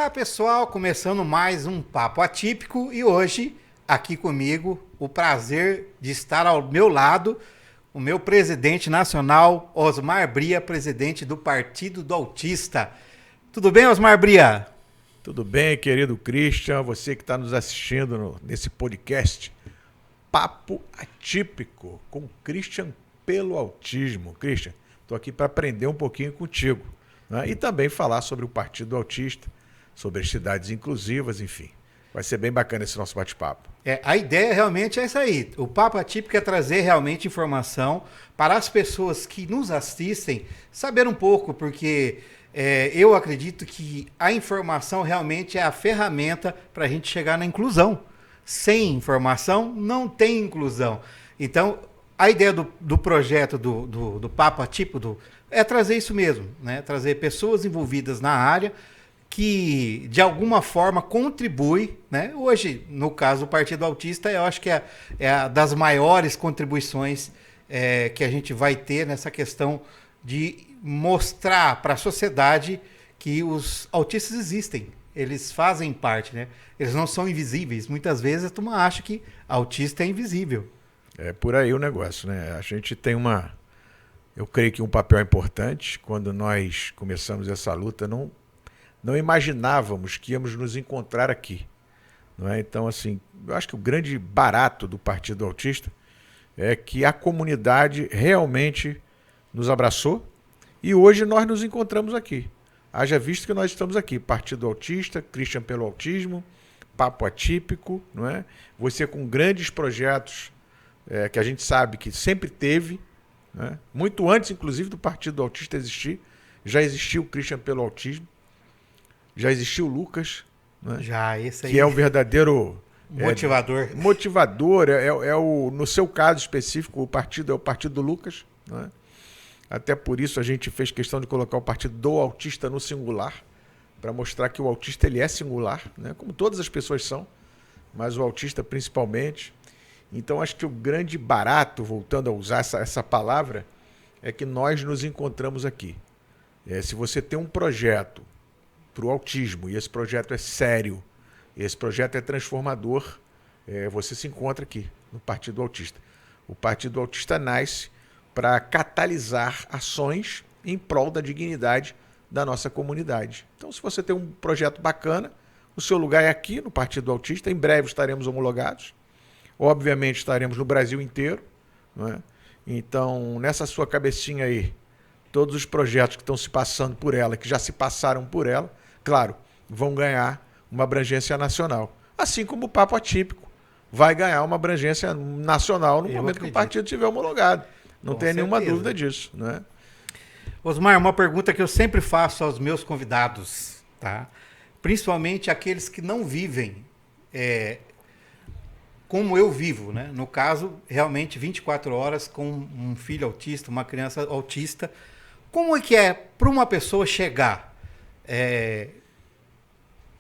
Olá, pessoal, começando mais um Papo Atípico e hoje, aqui comigo, o prazer de estar ao meu lado, o meu presidente nacional, Osmar Bria, presidente do Partido do Autista. Tudo bem, Osmar Bria? Tudo bem, querido Christian, você que está nos assistindo nesse podcast Papo Atípico com Christian pelo Autismo. Christian, estou aqui para aprender um pouquinho contigo, né? E também falar sobre o Partido Autista, sobre as cidades inclusivas, enfim. Vai ser bem bacana esse nosso bate-papo. A ideia realmente é essa aí. O Papo Atípico é trazer realmente informação para as pessoas que nos assistem saber um pouco, porque eu acredito que a informação realmente é a ferramenta para a gente chegar na inclusão. Sem informação, não tem inclusão. Então, a ideia do projeto do Papo Atípico é trazer isso mesmo, né? Trazer pessoas envolvidas na área que, de alguma forma, contribui, né? Hoje, no caso do Partido Autista, eu acho que é a das maiores contribuições que a gente vai ter nessa questão de mostrar para a sociedade que os autistas existem. Eles fazem parte, né? Eles não são invisíveis. Muitas vezes a turma acha que autista é invisível. É por aí o negócio, né? A gente tem eu creio que um papel importante. Quando nós começamos essa luta, não imaginávamos que íamos nos encontrar aqui, não é? Então, assim, eu acho que o grande barato do Partido Autista é que a comunidade realmente nos abraçou e hoje nós nos encontramos aqui. Haja visto que nós estamos aqui, Partido Autista, Christian pelo Autismo, Papo Atípico, não é? Você com grandes projetos que a gente sabe que sempre teve, né? Muito antes, inclusive, do Partido Autista existir, já existiu o Christian pelo Autismo, já existiu o Lucas, né? Já, esse aí. Que é o verdadeiro motivador. Motivador, no seu caso específico, o partido é o Partido do Lucas, né? Até por isso a gente fez questão de colocar o Partido do Autista no singular, para mostrar que o autista ele é singular, né? Como todas as pessoas são, mas o autista principalmente. Então acho que o grande barato, voltando a usar essa palavra, é que nós nos encontramos aqui. Se você tem um projeto para o autismo, e esse projeto é sério, esse projeto é transformador, você se encontra aqui, no Partido Autista. O Partido Autista nasce para catalisar ações em prol da dignidade da nossa comunidade. Então, se você tem um projeto bacana, o seu lugar é aqui, no Partido Autista. Em breve estaremos homologados. Obviamente, estaremos no Brasil inteiro, não é? Então, nessa sua cabecinha aí, todos os projetos que estão se passando por ela, que já se passaram por ela, claro, vão ganhar uma abrangência nacional. Assim como o Papo Atípico vai ganhar uma abrangência nacional no momento que o partido estiver homologado. Não tem nenhuma dúvida disso, né? Osmar, uma pergunta que eu sempre faço aos meus convidados, tá? Principalmente aqueles que não vivem como eu vivo, né? No caso, realmente 24 horas com um filho autista, uma criança autista. Como é que é para uma pessoa chegar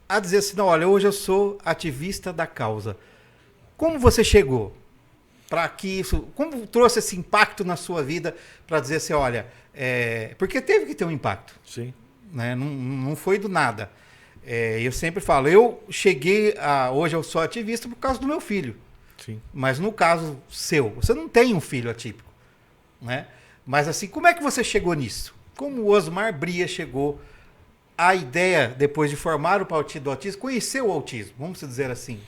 a dizer assim, não, olha, hoje eu sou ativista da causa. Como você chegou para que isso, como trouxe esse impacto na sua vida para dizer assim, olha, porque teve que ter um impacto. Sim. Né? Não foi do nada. Eu sempre falo, hoje eu sou ativista por causa do meu filho. Sim. Mas no caso seu, você não tem um filho atípico, né? Mas assim, como é que você chegou nisso? Como o Osmar Bria chegou à ideia, depois de formar o Partido do Autismo, conhecer o autismo, vamos dizer assim?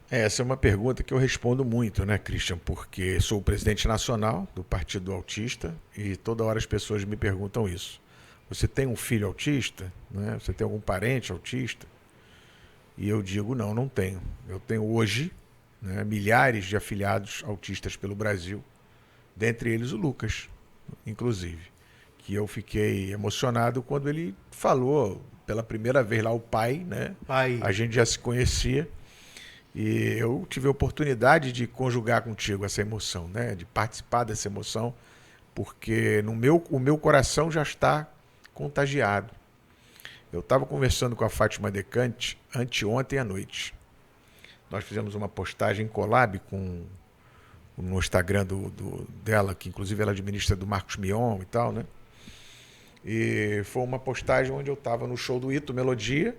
Essa é uma pergunta que eu respondo muito, né, Christian? Porque sou o presidente nacional do Partido Autista e toda hora as pessoas me perguntam isso. Você tem um filho autista? Né? Você tem algum parente autista? E eu digo, não tenho. Eu tenho hoje, né, milhares de afiliados autistas pelo Brasil, dentre eles o Lucas, inclusive, que eu fiquei emocionado quando ele falou pela primeira vez lá, o pai, né? Pai. A gente já se conhecia. E eu tive a oportunidade de conjugar contigo essa emoção, né? De participar dessa emoção, porque o meu coração já está contagiado. Eu estava conversando com a Fátima Decante anteontem à noite. Nós fizemos uma postagem collab no Instagram dela, que inclusive ela administra do Marcos Mion e tal, né? E foi uma postagem onde eu estava no show do Ito Melodia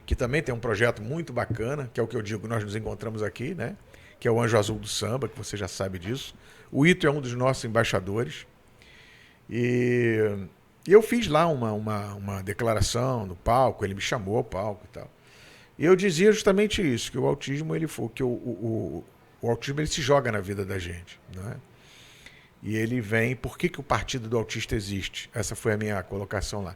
que também tem um projeto muito bacana, que é o que eu digo, nós nos encontramos aqui, né? Que é o Anjo Azul do Samba, que você já sabe disso. O Ito é um dos nossos embaixadores. E eu fiz lá uma declaração no palco, ele me chamou ao palco e tal. E eu dizia justamente isso, que o autismo, o autismo ele se joga na vida da gente, né? E ele vem... Por que o Partido do Autista existe? Essa foi a minha colocação lá.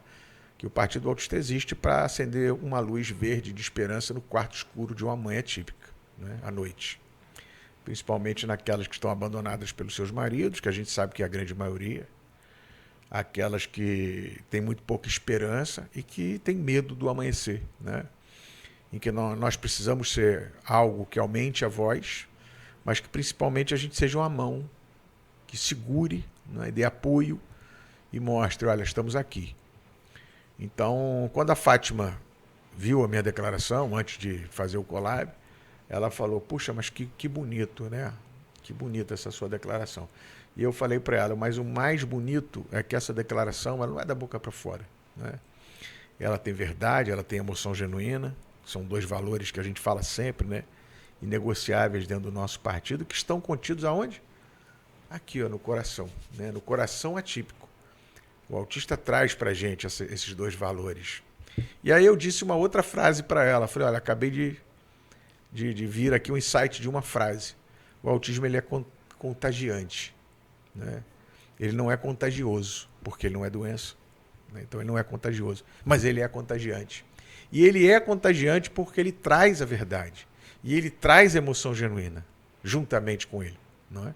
Que o Partido do Autista existe para acender uma luz verde de esperança no quarto escuro de uma mãe atípica, né, à noite. Principalmente naquelas que estão abandonadas pelos seus maridos, que a gente sabe que é a grande maioria. Aquelas que têm muito pouca esperança e que têm medo do amanhecer, né? Em que nós precisamos ser algo que aumente a voz, mas que principalmente a gente seja uma mão que segure, né, dê apoio e mostre, olha, estamos aqui. Então, quando a Fátima viu a minha declaração, antes de fazer o collab, ela falou, puxa, mas que bonito, né? Que bonita essa sua declaração. E eu falei para ela, mas o mais bonito é que essa declaração ela não é da boca para fora, né? Ela tem verdade, ela tem emoção genuína, são dois valores que a gente fala sempre, né? Inegociáveis dentro do nosso partido, que estão contidos aonde? Aqui, ó, no coração, né? No coração atípico. O autista traz para a gente esses dois valores. E aí eu disse uma outra frase para ela. Falei, olha, acabei de vir aqui um insight de uma frase. O autismo ele é contagiante, né? Ele não é contagioso, porque ele não é doença, né? Então ele não é contagioso, mas ele é contagiante. E ele é contagiante porque ele traz a verdade. E ele traz a emoção genuína, juntamente com ele, não é?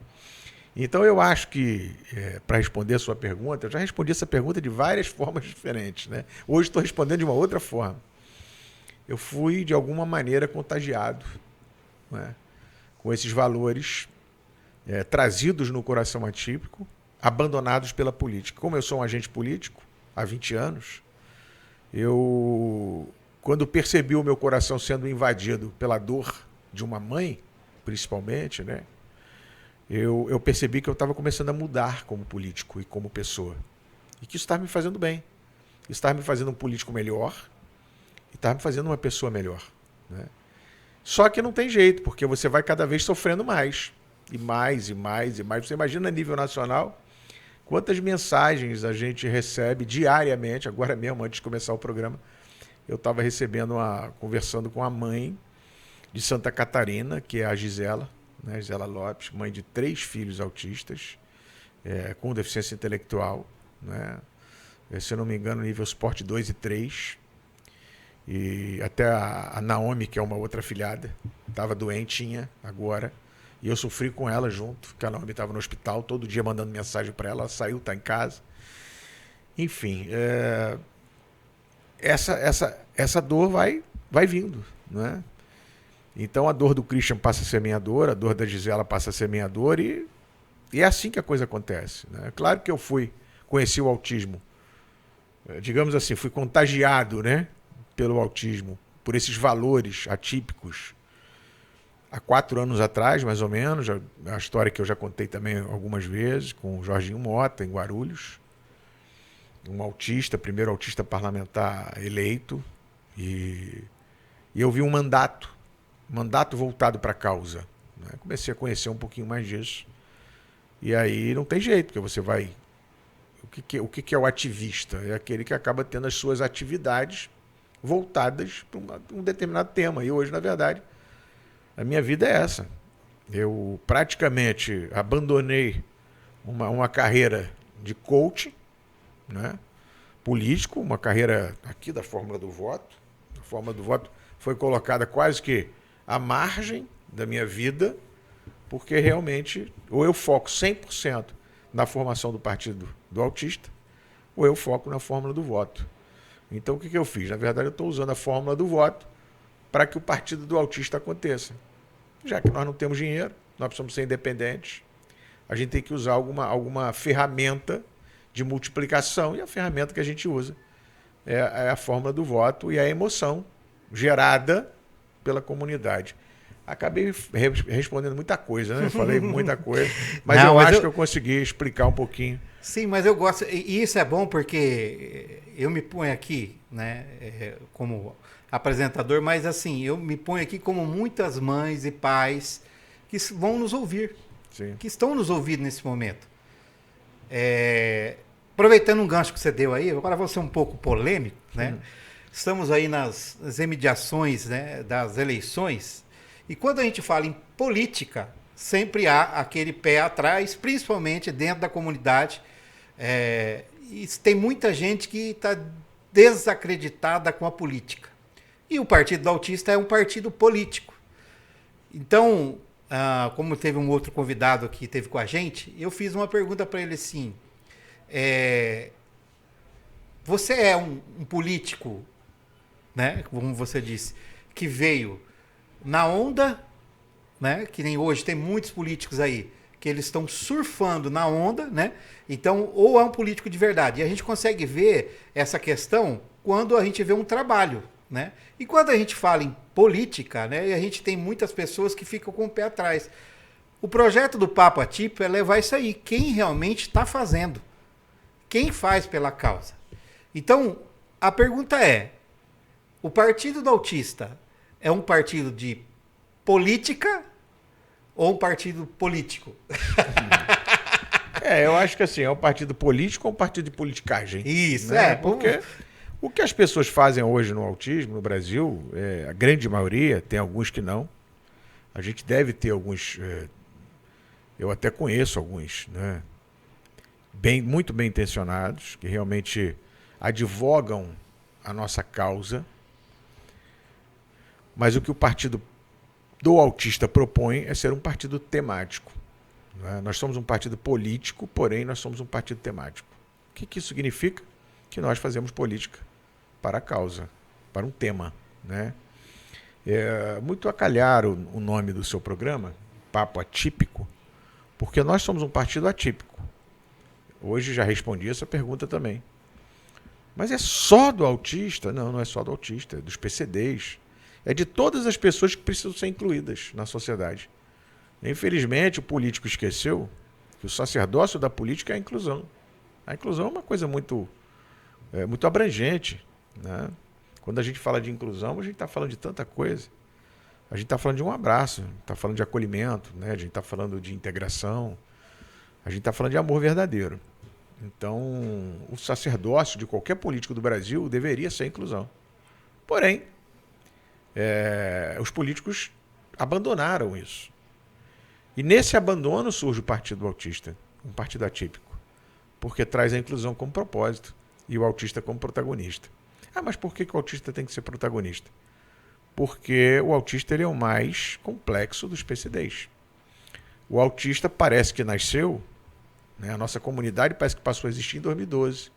Então eu acho que, para responder a sua pergunta, eu já respondi essa pergunta de várias formas diferentes, né? Hoje estou respondendo de uma outra forma. Eu fui, de alguma maneira, contagiado, né, com esses valores trazidos no coração atípico, abandonados pela política. Como eu sou um agente político há 20 anos, quando percebi o meu coração sendo invadido pela dor de uma mãe, principalmente, né, eu percebi que eu estava começando a mudar como político e como pessoa. E que isso estava me fazendo bem. Isso estava me fazendo um político melhor e estava me fazendo uma pessoa melhor, né? Só que não tem jeito, porque você vai cada vez sofrendo mais. E mais, e mais, e mais. Você imagina a nível nacional quantas mensagens a gente recebe diariamente. Agora mesmo, antes de começar o programa, eu estava conversando com a mãe de Santa Catarina, que é a Gisela, né, Gisela Lopes, mãe de 3 filhos autistas, com deficiência intelectual, né, se eu não me engano, nível suporte 2 e 3. E até a Naomi, que é uma outra filhada, estava doentinha agora, e eu sofri com ela junto, porque a Naomi estava no hospital, todo dia mandando mensagem para ela, ela saiu, está em casa. Enfim, essa dor vai vindo, né? Então a dor do Christian passa a ser minha dor, a dor da Gisela passa a ser minha dor, e é assim que a coisa acontece, né? Claro que eu conheci o autismo, digamos assim, fui contagiado, né, pelo autismo, por esses valores atípicos, há 4 anos atrás, mais ou menos, a história que eu já contei também algumas vezes, com o Jorginho Mota, em Guarulhos, um autista, primeiro autista parlamentar eleito, e eu vi um mandato voltado para a causa, né? Comecei a conhecer um pouquinho mais disso, e aí não tem jeito, porque você vai... O que é o ativista? É aquele que acaba tendo as suas atividades voltadas para um determinado tema. E hoje, na verdade, a minha vida é essa. Eu praticamente abandonei uma carreira de coach, né, político, uma carreira aqui da Fórmula do Voto. A Fórmula do Voto foi colocada quase que à margem da minha vida, porque realmente ou eu foco 100% na formação do Partido do Autista, ou eu foco na Fórmula do Voto. Então, o que eu fiz? Na verdade, eu estou usando a fórmula do voto para que o Partido do Autista aconteça. Já que nós não temos dinheiro, nós precisamos ser independentes, a gente tem que usar alguma ferramenta de multiplicação, e a ferramenta que a gente usa é a fórmula do voto e a emoção gerada pela comunidade. Acabei respondendo muita coisa, né? Falei muita coisa, mas eu acho que eu consegui explicar um pouquinho. Sim, mas eu gosto, e isso é bom porque eu me ponho aqui, né, como apresentador, mas assim, eu me ponho aqui como muitas mães e pais que vão nos ouvir, Sim. que estão nos ouvindo nesse momento. Aproveitando um gancho que você deu aí, agora vou ser um pouco polêmico, né? Estamos aí nas imediações, né, das eleições, e quando a gente fala em política, sempre há aquele pé atrás, principalmente dentro da comunidade. E tem muita gente que está desacreditada com a política. E o Partido do Autista é um partido político. Então, como teve um outro convidado que esteve com a gente, eu fiz uma pergunta para ele assim, você é um político, né, como você disse, que veio na onda, né, que nem hoje tem muitos políticos aí, que eles estão surfando na onda, né? Então, ou é um político de verdade. E a gente consegue ver essa questão quando a gente vê um trabalho, né? E quando a gente fala em política, né, a gente tem muitas pessoas que ficam com o pé atrás. O projeto do Papo Atípico é levar isso aí. Quem realmente está fazendo? Quem faz pela causa? Então, a pergunta é, o Partido do Autista é um partido de política ou um partido político? Eu acho que assim, é um partido político ou um partido de politicagem? Isso, né? Porque o que as pessoas fazem hoje no autismo, no Brasil, a grande maioria, tem alguns que não. A gente deve ter alguns, eu até conheço alguns, né? Muito bem intencionados, que realmente advogam a nossa causa. Mas o que o Partido do Autista propõe é ser um partido temático. Né? Nós somos um partido político, porém nós somos um partido temático. O que isso significa? Que nós fazemos política para a causa, para um tema. Né? Muito a calhar o nome do seu programa, Papo Atípico, porque nós somos um partido atípico. Hoje já respondi essa pergunta também. Mas é só do autista? Não, não é só do autista, é dos PCDs. É de todas as pessoas que precisam ser incluídas na sociedade. Infelizmente, o político esqueceu que o sacerdócio da política é a inclusão. A inclusão é uma coisa muito abrangente. Né? Quando a gente fala de inclusão, a gente está falando de tanta coisa. A gente está falando de um abraço, está falando de acolhimento, né? A gente está falando de integração, a gente está falando de amor verdadeiro. Então, o sacerdócio de qualquer político do Brasil deveria ser a inclusão. Porém, os políticos abandonaram isso. E nesse abandono surge o Partido Autista, um partido atípico, porque traz a inclusão como propósito e o autista como protagonista. Mas por que o autista tem que ser protagonista? Porque o autista ele é o mais complexo dos PCDs. O autista parece que nasceu, né, a nossa comunidade parece que passou a existir em 2012,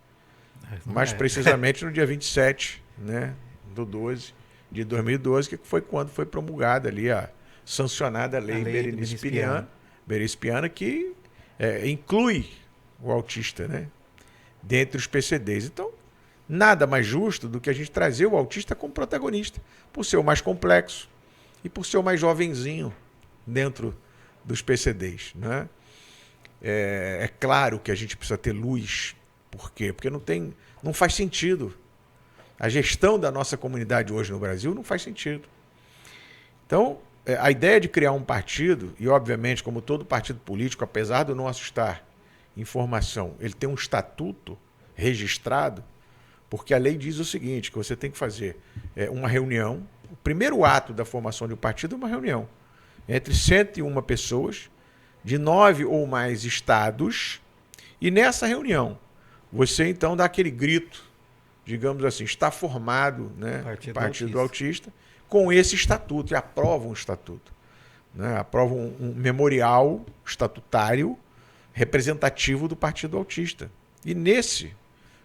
mais precisamente no dia 27, né, do 12 de 2012, que foi quando foi promulgada ali sancionada a lei Berenice-Piana, que inclui o autista, né, dentre os PCDs. Então, nada mais justo do que a gente trazer o autista como protagonista, por ser o mais complexo e por ser o mais jovenzinho dentro dos PCDs. Né? É claro que a gente precisa ter luz. Por quê? Porque não faz sentido. A gestão da nossa comunidade hoje no Brasil não faz sentido. Então, a ideia de criar um partido, e obviamente, como todo partido político, apesar do não assustar informação, ele tem um estatuto registrado, porque a lei diz o seguinte, que você tem que fazer uma reunião, o primeiro ato da formação de um partido é uma reunião, entre 101 pessoas, de 9 ou mais estados, e nessa reunião, você então dá aquele grito, digamos assim, está formado, né, o Partido Autista, com esse estatuto, e aprova um estatuto. Né, aprova um memorial estatutário representativo do Partido Autista. E nesse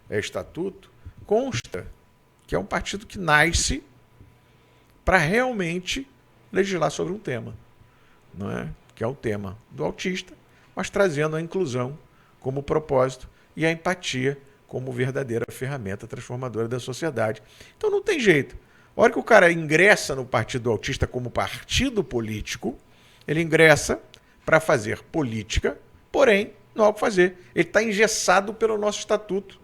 estatuto consta que é um partido que nasce para realmente legislar sobre um tema, não é? Que é o tema do autista, mas trazendo a inclusão como propósito e a empatia como verdadeira ferramenta transformadora da sociedade. Então não tem jeito. A hora que o cara ingressa no Partido Autista como partido político, ele ingressa para fazer política, porém não há o que fazer. Ele está engessado pelo nosso estatuto.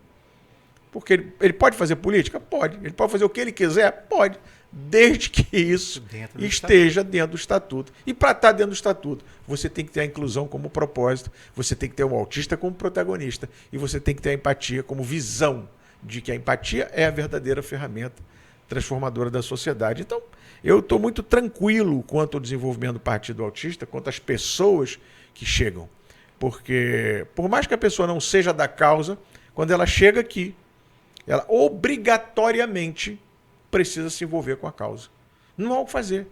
Porque ele pode fazer política? Pode. Ele pode fazer o que ele quiser? Pode. Desde que isso esteja dentro do estatuto. E para estar dentro do estatuto, você tem que ter a inclusão como propósito, você tem que ter o autista como protagonista e você tem que ter a empatia como visão de que a empatia é a verdadeira ferramenta transformadora da sociedade. Então, eu estou muito tranquilo quanto ao desenvolvimento do Partido Autista, quanto às pessoas que chegam. Porque, por mais que a pessoa não seja da causa, quando ela chega aqui, ela obrigatoriamente precisa se envolver com a causa. Não há o que fazer,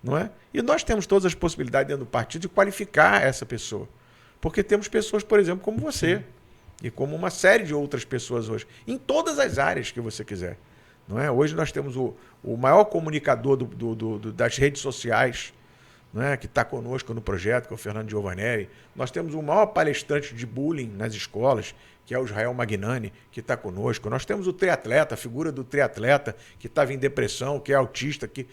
não é? E nós temos todas as possibilidades dentro do partido de qualificar essa pessoa. Porque temos pessoas, por exemplo, como você, e como uma série de outras pessoas hoje, em todas as áreas que você quiser. Não é? Hoje nós temos o maior comunicador das redes sociais, não é? Que está conosco no projeto, que é o Fernando Giovanelli. Nós temos o maior palestrante de bullying nas escolas, que é o Israel Magnani, que está conosco. Nós temos o triatleta, a figura do triatleta, que estava em depressão, que é autista, que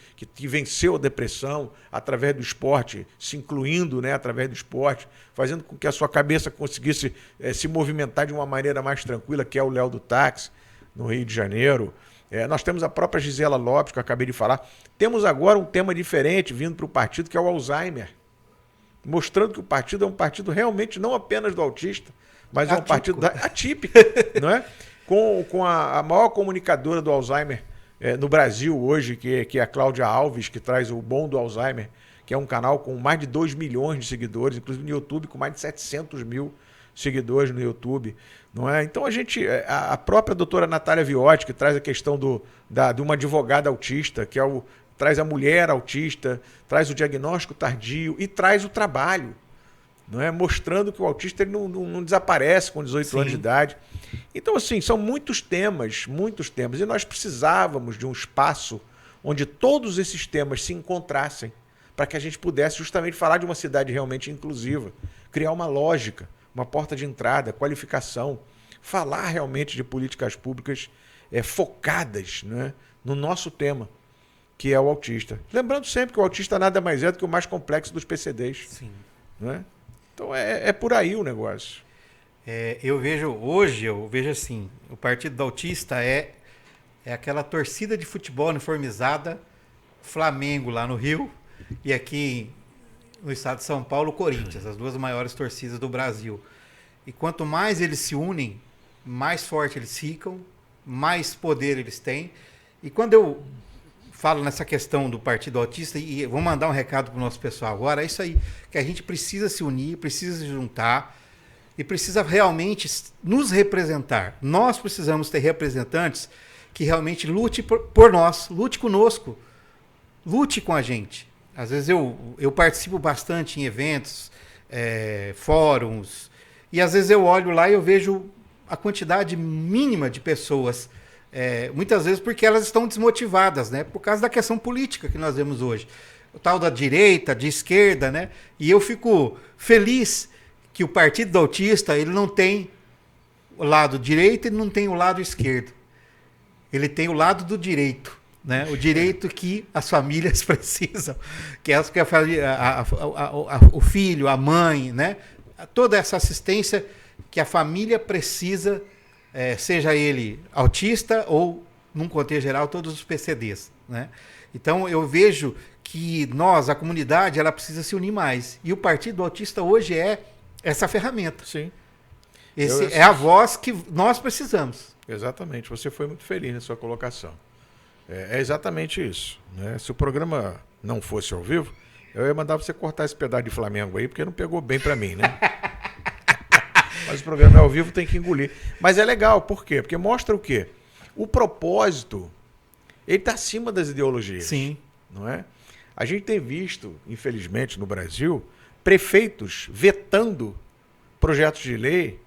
venceu a depressão através do esporte, se incluindo, né, através do esporte, fazendo com que a sua cabeça conseguisse se movimentar de uma maneira mais tranquila, que é o Léo do Táxi, no Rio de Janeiro. Nós temos a própria Gisela Lopes, que eu acabei de falar. Temos agora um tema diferente vindo para o partido, que é o Alzheimer, mostrando que o partido é um partido realmente não apenas do autista, mas é um partido atípico, não é? Com a maior comunicadora do Alzheimer no Brasil hoje, que é a Cláudia Alves, que traz o Bom do Alzheimer, que é um canal com mais de 2 milhões de seguidores, inclusive no YouTube, com mais de 700 mil seguidores no YouTube, não é? Então a própria doutora Natália Viotti, que traz a questão de uma advogada autista, que traz a mulher autista, traz o diagnóstico tardio e traz o trabalho, não é? Mostrando que o autista ele não desaparece com 18 anos de idade. Então, assim, são muitos temas, e nós precisávamos de um espaço onde todos esses temas se encontrassem para que a gente pudesse justamente falar de uma cidade realmente inclusiva, criar uma lógica, uma porta de entrada, qualificação, falar realmente de políticas públicas focadas, né, no nosso tema, que é o autista. Lembrando sempre que o autista nada mais é do que o mais complexo dos PCDs. Sim. Né? Então é por aí o negócio. Eu vejo assim, o Partido do Autista é aquela torcida de futebol uniformizada, Flamengo lá no Rio e aqui no estado de São Paulo, Corinthians, as duas maiores torcidas do Brasil. E quanto mais eles se unem, mais forte eles ficam, mais poder eles têm. E quando eu falo nessa questão do Partido Autista, e vou mandar um recado para o nosso pessoal agora, é isso aí, que a gente precisa se unir, precisa se juntar e precisa realmente nos representar. Nós precisamos ter representantes que realmente lute por nós, lute conosco, lute com a gente. Às vezes eu participo bastante em eventos, fóruns, e às vezes eu olho lá e eu vejo a quantidade mínima de pessoas, muitas vezes porque elas estão desmotivadas, né? Por causa da questão política que nós vemos hoje. O tal da direita, de esquerda, né? E eu fico feliz que o Partido do Autista, ele não tem o lado direito e não tem o lado esquerdo. Ele tem o lado do direito, né? O direito que as famílias precisam, que é o filho, a mãe, né? Toda essa assistência que a família precisa, seja ele autista ou, num contexto geral, todos os PCDs, né? Então, eu vejo que nós, a comunidade, ela precisa se unir mais. E o Partido Autista hoje é essa ferramenta. Sim. É a voz que nós precisamos. Exatamente. Você foi muito feliz na sua colocação. É exatamente isso, né? Se o programa não fosse ao vivo, eu ia mandar você cortar esse pedaço de Flamengo aí, porque não pegou bem para mim, né? Mas o programa ao vivo tem que engolir. Mas é legal, por quê? Porque mostra o quê? O propósito, ele está acima das ideologias. Sim. Não é? A gente tem visto, infelizmente, no Brasil, prefeitos vetando projetos de lei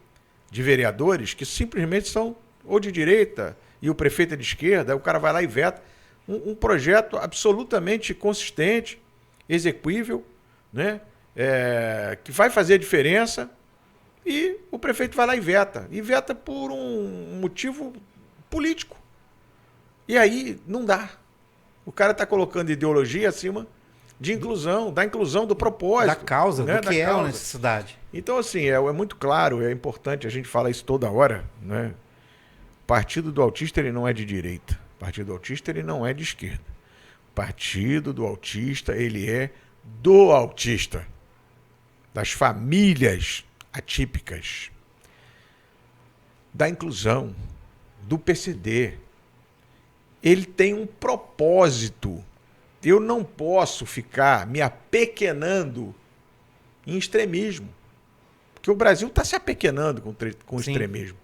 de vereadores que simplesmente são ou de direita e o prefeito é de esquerda, aí o cara vai lá e veta um projeto absolutamente consistente, exequível, né? Que vai fazer a diferença, e o prefeito vai lá e veta por um motivo político. E aí não dá. O cara está colocando ideologia acima de inclusão, da inclusão do propósito. Da causa, né? Do que é a necessidade. Então, assim, é muito claro, é importante, a gente fala isso toda hora, né? Partido do Autista ele não é de direita. O Partido do Autista ele não é de esquerda. O Partido do Autista ele é do autista, das famílias atípicas, da inclusão, do PCD. Ele tem um propósito. Eu não posso ficar me apequenando em extremismo. Porque o Brasil está se apequenando com extremismo.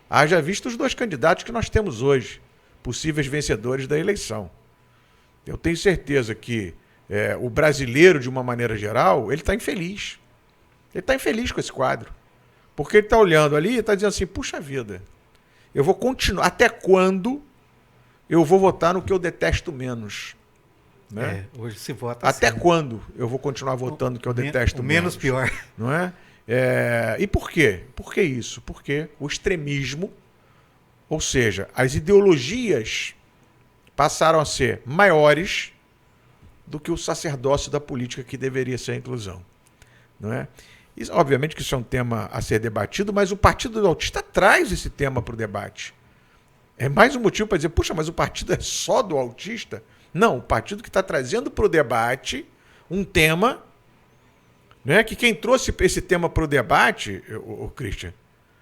Haja visto os 2 candidatos que nós temos hoje, possíveis vencedores da eleição. Eu tenho certeza que o brasileiro, de uma maneira geral, ele está infeliz. Ele está infeliz com esse quadro. Porque ele está olhando ali e está dizendo assim, puxa vida, eu vou continuar. Até quando eu vou votar no que eu detesto menos? Né? Hoje se vota Até assim. quando eu vou continuar votando no que eu detesto menos? Menos pior. Não é? E por quê? Por que isso? Porque o extremismo, ou seja, as ideologias passaram a ser maiores do que o sacerdócio da política que deveria ser a inclusão. Não é? Isso, obviamente que isso é um tema a ser debatido, mas o Partido do Autista traz esse tema para o debate. É mais um motivo para dizer, puxa, mas o partido é só do autista? Não, o partido que está trazendo para o debate um tema, né, que quem trouxe esse tema para o debate, o Christian,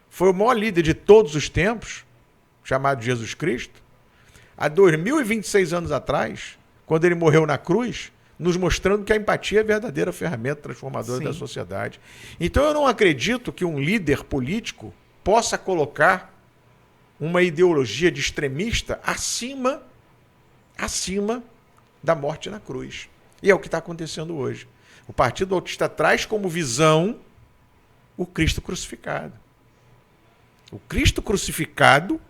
foi o maior líder de todos os tempos, chamado Jesus Cristo, há 2026 anos atrás, quando ele morreu na cruz, nos mostrando que a empatia é a verdadeira ferramenta transformadora da sociedade. Então eu não acredito que um líder político possa colocar uma ideologia de extremista acima da morte na cruz. E é o que está acontecendo hoje. O Partido Autista traz como visão o Cristo crucificado. O Cristo crucificado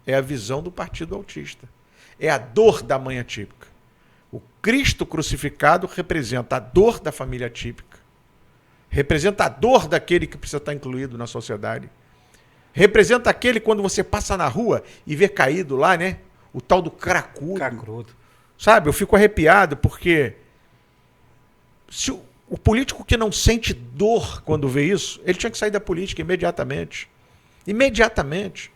é a visão do Partido Autista. É a dor da mãe atípica. O Cristo crucificado representa a dor da família atípica. Representa a dor daquele que precisa estar incluído na sociedade. Representa aquele quando você passa na rua e vê caído lá, né? O tal do cracudo. Sabe? Eu fico arrepiado porque se o político que não sente dor quando vê isso, ele tinha que sair da política imediatamente. Imediatamente.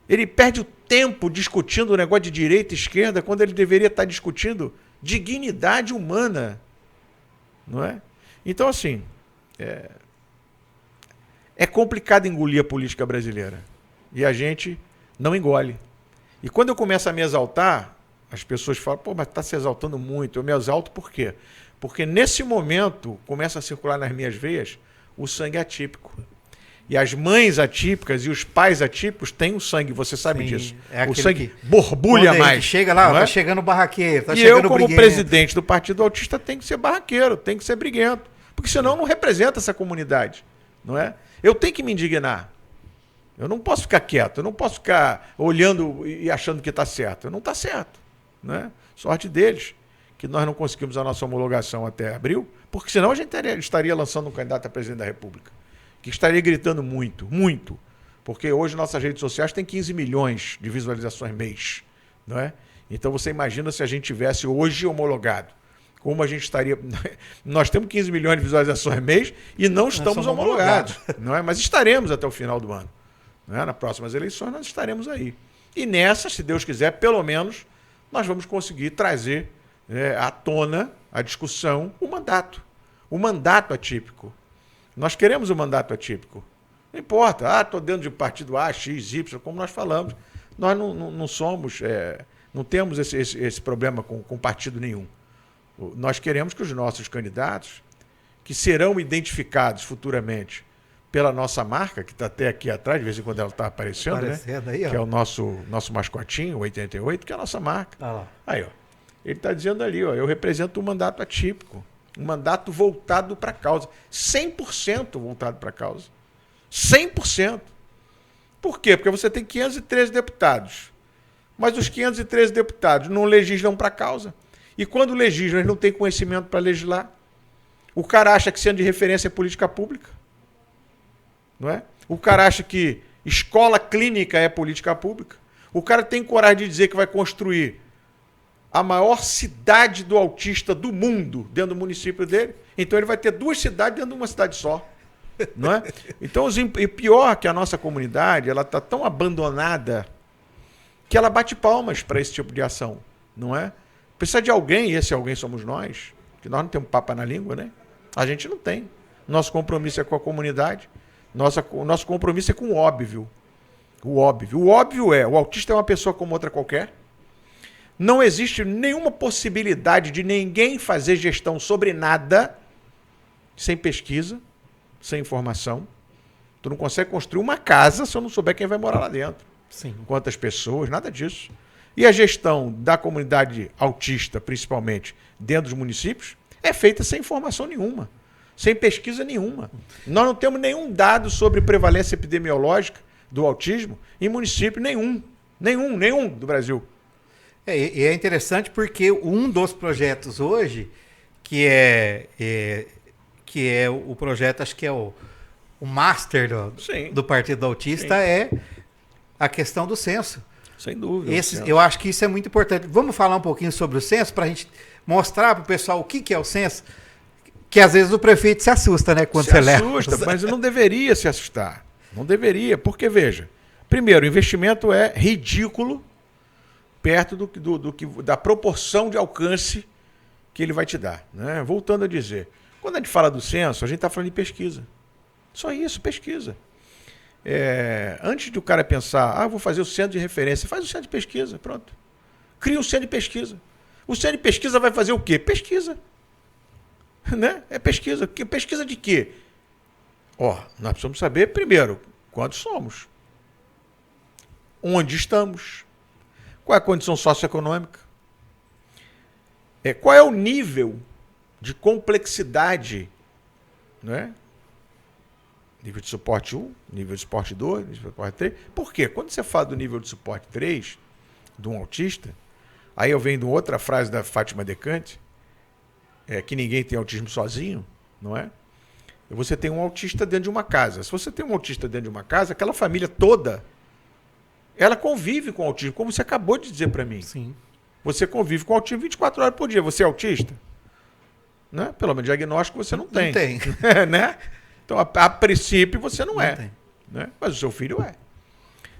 Ele perde o tempo discutindo o negócio de direita e esquerda quando ele deveria estar discutindo dignidade humana. Não é? Então, assim, é complicado engolir a política brasileira. E a gente não engole. E quando eu começo a me exaltar, as pessoas falam, pô, mas está se exaltando muito. Eu me exalto por quê? Porque nesse momento começa a circular nas minhas veias o sangue atípico. E as mães atípicas e os pais atípicos têm o sangue, você sabe disso. O sangue borbulha mais. Chega lá, tá chegando barraqueiro, tá e chegando eu, como briguento. presidente do Partido Autista, tenho que ser barraqueiro, tenho que ser briguento. Porque senão não representa essa comunidade. Não é? Eu tenho que me indignar. Eu não posso ficar quieto, eu não posso ficar olhando e achando que está certo. Não está certo. Né? Sorte deles, que nós não conseguimos a nossa homologação até abril, porque senão a gente estaria lançando um candidato a presidente da República, que estaria gritando muito, muito. Porque hoje nossas redes sociais têm 15 milhões de visualizações mês. Não é? Então você imagina se a gente tivesse hoje homologado. Como a gente estaria... Nós temos 15 milhões de visualizações mês e não estamos homologados. Não é? Mas estaremos até o final do ano. Não é? Nas próximas eleições nós estaremos aí. E nessa, se Deus quiser, pelo menos, nós vamos conseguir trazer à tona, a discussão, o mandato. O mandato atípico. Nós queremos o mandato atípico. Não importa, estou dentro de partido A, X, Y, como nós falamos. Nós não somos, não temos esse problema com partido nenhum. Nós queremos que os nossos candidatos, que serão identificados futuramente pela nossa marca, que está até aqui atrás, de vez em quando ela está aparecendo, né? Aí, que é o nosso mascotinho, o 88, que é a nossa marca. Ah lá. Aí, ó. Ele está dizendo ali, ó, eu represento um mandato atípico, um mandato voltado para a causa, 100% voltado para a causa. 100%. Por quê? Porque você tem 513 deputados, mas os 513 deputados não legislam para a causa. E quando legislam, eles não têm conhecimento para legislar. O cara acha que sendo de referência é política pública. Não é? O cara acha que escola clínica é política pública. O cara tem coragem de dizer que vai construir a maior cidade do autista do mundo dentro do município dele. Então ele vai ter 2 cidades dentro de uma cidade só. Não é? Então, e pior que a nossa comunidade, ela está tão abandonada que ela bate palmas para esse tipo de ação, não é? Precisa de alguém, e esse alguém somos nós, que nós não temos papa na língua, né? A gente não tem. Nosso compromisso é com a comunidade, o nosso compromisso é com o óbvio. O óbvio. O óbvio é, o autista é uma pessoa como outra qualquer. Não existe nenhuma possibilidade de ninguém fazer gestão sobre nada sem pesquisa, sem informação. Tu não consegue construir uma casa se eu não souber quem vai morar lá dentro. Sim. Quantas pessoas, nada disso. E a gestão da comunidade autista, principalmente dentro dos municípios, é feita sem informação nenhuma, sem pesquisa nenhuma. Nós não temos nenhum dado sobre prevalência epidemiológica do autismo em município nenhum do Brasil. E é interessante porque um dos projetos hoje, que é o projeto, acho que é o master do Partido Autista, é a questão do censo. Sem dúvida. Eu acho que isso é muito importante. Vamos falar um pouquinho sobre o censo para a gente mostrar para o pessoal o que é o censo? Que às vezes o prefeito se assusta, né? Quando você leva. Se assusta, mas não deveria se assustar. Não deveria, porque, veja, primeiro, o investimento é ridículo perto da proporção de alcance que ele vai te dar. Né? Voltando a dizer, quando a gente fala do censo, a gente está falando de pesquisa. Só isso, pesquisa. Antes do cara pensar, vou fazer o centro de referência, faz o centro de pesquisa, pronto. Cria um centro de pesquisa. O centro de pesquisa vai fazer o quê? Pesquisa. Né? É pesquisa. Pesquisa de quê? Nós precisamos saber, primeiro, quantos somos. Onde estamos. Qual é a condição socioeconômica. Qual é o nível de complexidade, né? Nível de suporte 1, nível de suporte 2, nível de suporte 3. Por quê? Quando você fala do nível de suporte 3, de um autista, aí eu venho de outra frase da Fátima Decante, que ninguém tem autismo sozinho, não é? Você tem um autista dentro de uma casa. Se você tem um autista dentro de uma casa, aquela família toda, ela convive com o autismo, como você acabou de dizer para mim. Sim. Você convive com o autismo 24 horas por dia. Você é autista? Né? Pelo menos diagnóstico você não tem. Não tem. Né? Então, a princípio, você não é. Tem. Né? Mas o seu filho é.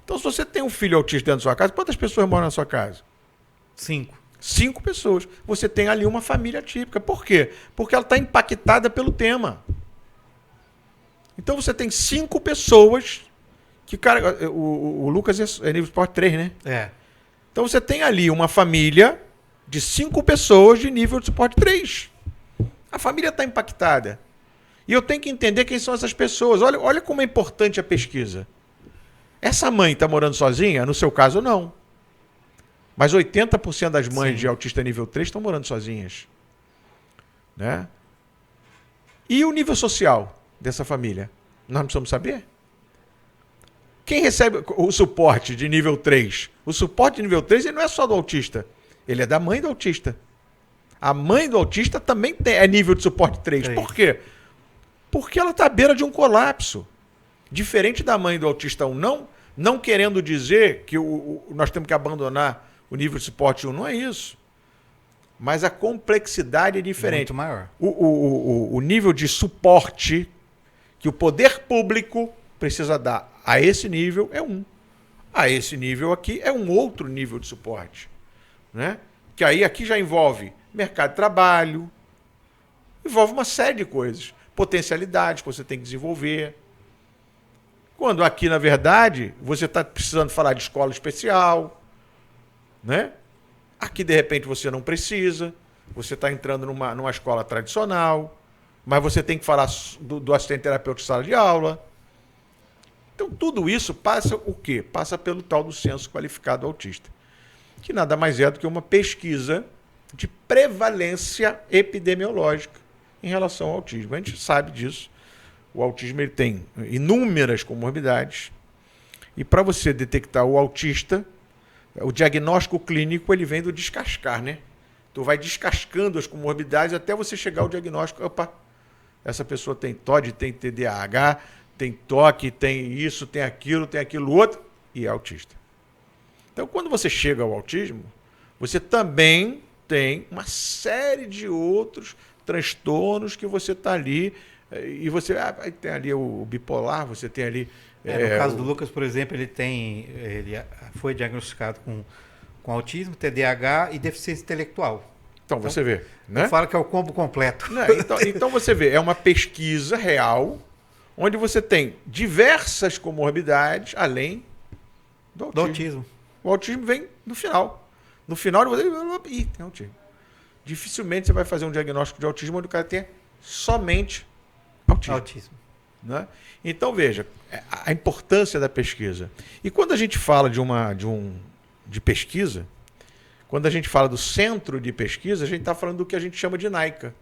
Então, se você tem um filho autista dentro da sua casa, quantas pessoas moram na sua casa? 5. 5 pessoas. Você tem ali uma família típica. Por quê? Porque ela está impactada pelo tema. Então, você tem 5 pessoas que, cara, o Lucas é nível Sport 3, né? Então, você tem ali uma família de 5 pessoas de nível de suporte 3. A família está impactada. E eu tenho que entender quem são essas pessoas. Olha como é importante a pesquisa. Essa mãe está morando sozinha? No seu caso, não. Mas 80% das mães de autista nível 3 estão morando sozinhas. Né? E o nível social dessa família? Nós não precisamos saber? Quem recebe o suporte de nível 3? O suporte de nível 3 ele não é só do autista. Ele é da mãe do autista. A mãe do autista também é nível de suporte 3. Por quê? Porque ela está à beira de um colapso. Diferente da mãe do autista 1, não querendo dizer que nós temos que abandonar o nível de suporte 1, não é isso. Mas a complexidade é diferente. Muito maior. O nível de suporte que o poder público precisa dar a esse nível é 1. A esse nível aqui é um outro nível de suporte. Né? Que aí aqui já envolve mercado de trabalho, envolve uma série de coisas. Potencialidades que você tem que desenvolver. Quando aqui, na verdade, você está precisando falar de escola especial, né? Aqui, de repente, você não precisa. Você está entrando numa escola tradicional, mas você tem que falar do assistente terapeuta de sala de aula. Então, tudo isso passa o quê? Passa pelo tal do censo qualificado autista, que nada mais é do que uma pesquisa de prevalência epidemiológica em relação ao autismo. A gente sabe disso. O autismo ele tem inúmeras comorbidades. E para você detectar o autista, o diagnóstico clínico ele vem do descascar, né? Tu vai descascando as comorbidades até você chegar ao diagnóstico. Opa, essa pessoa tem TOD, tem TDAH, tem toque, tem isso, tem aquilo outro, e é autista. Então, quando você chega ao autismo, você também tem uma série de outros transtornos que você está ali E você aí tem ali o bipolar, você tem ali... no caso do Lucas, por exemplo, ele foi diagnosticado com autismo, TDAH e deficiência intelectual. Então você vê, né? Eu falo que é o combo completo. Né? Então você vê, é uma pesquisa real, onde você tem diversas comorbidades, além do autismo. O autismo vem no final. No final você... Ih, tem autismo. Dificilmente você vai fazer um diagnóstico de autismo onde o cara tem somente autismo. Né? Então veja, a importância da pesquisa. E quando a gente fala de pesquisa, quando a gente fala do centro de pesquisa, a gente está falando do que a gente chama de NAICA,